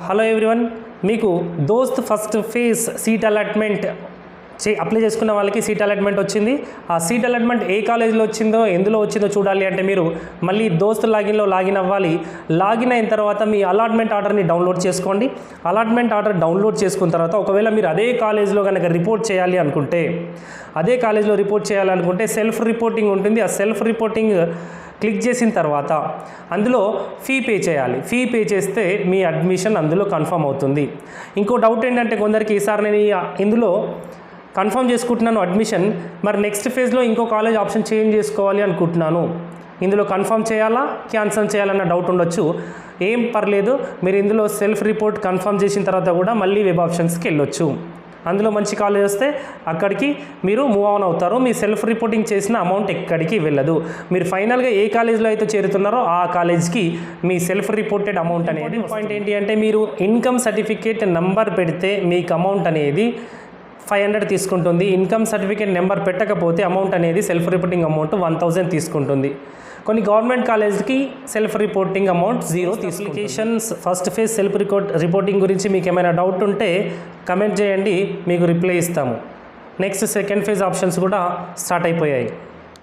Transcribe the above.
Hello everyone, మీకు దోస్త్ first phase seat allotment apply చేసుకున్న వాళ్ళకి సీట్ అలాట్మెంట్ వచ్చింది. ఆ సీట్ అలాట్మెంట్ ఏ కాలేజీలో వచ్చిందో ఎందులో వచ్చిందో చూడాలి అంటే మీరు మళ్ళీ దోస్త్ లాగిన్లో లాగిన్ అవ్వాలి. లాగిన్ అయిన తర్వాత మీ అలాట్మెంట్ ఆర్డర్ని డౌన్లోడ్ చేసుకోండి. అలాట్మెంట్ ఆర్డర్ డౌన్లోడ్ చేసుకున్న తర్వాత ఒకవేళ మీరు అదే కాలేజ్లో కనుక రిపోర్ట్ చేయాలి అనుకుంటే, సెల్ఫ్ రిపోర్టింగ్ ఉంటుంది. ఆ సెల్ఫ్ రిపోర్టింగ్ క్లిక్ చేసిన తర్వాత అందులో ఫీ పే చేయాలి. ఫీ పే చేస్తే మీ అడ్మిషన్ అందులో కన్ఫర్మ్ అవుతుంది. ఇంకో డౌట్ ఏంటంటే కొందరికి, ఈసారి నేను ఇందులో కన్ఫర్మ్ చేసుకుంటున్నాను అడ్మిషన్, మరి నెక్స్ట్ ఫేజ్లో ఇంకో కాలేజ్ ఆప్షన్ చేంజ్ చేసుకోవాలి అనుకుంటున్నాను, ఇందులో కన్ఫర్మ్ చేయాలా క్యాన్సల్ చేయాలన్న డౌట్ ఉండొచ్చు. ఏం పర్లేదు, మీరు ఇందులో సెల్ఫ్ రిపోర్ట్ కన్ఫర్మ్ చేసిన తర్వాత కూడా మళ్ళీ వెబ్ ఆప్షన్స్కి వెళ్ళొచ్చు. అందులో మంచి కాలేజ్ వస్తే అక్కడికి మీరు మూవ్ ఆన్ అవుతారు. మీ సెల్ఫ్ రిపోర్టింగ్ చేసిన అమౌంట్ ఎక్కడికి వెళ్ళదు. మీరు ఫైనల్గా ఏ కాలేజ్లో అయితే చేరుతున్నారో ఆ కాలేజ్కి మీ సెల్ఫ్ రిపోర్టెడ్ అమౌంట్ అనేది. పాయింట్ ఏంటి అంటే, మీరు ఇన్కమ్ సర్టిఫికేట్ నెంబర్ పెడితే మీకు అమౌంట్ అనేది 500 తీసుకుంటుంది. ఇన్కమ్ సర్టిఫికేట్ నెంబర్ పెట్టకపోతే అమౌంట్ అనేది సెల్ఫ్ రిపోర్టింగ్ అమౌంట్ 1000 తీసుకుంటుంది. కొన్ని గవర్నమెంట్ కాలేజ్కి సెల్ఫ్ రిపోర్టింగ్ అమౌంట్ 0 తీసుకుంటుంది. Applications first phase self reporting గురించి మీకు ఏమైనా డౌట్ ఉంటే కమెంట్ చేయండి, మీకు రిప్లై ఇస్తాము. నెక్స్ట్ సెకండ్ ఫేజ్ ఆప్షన్స్ కూడా స్టార్ట్ అయిపోయాయి.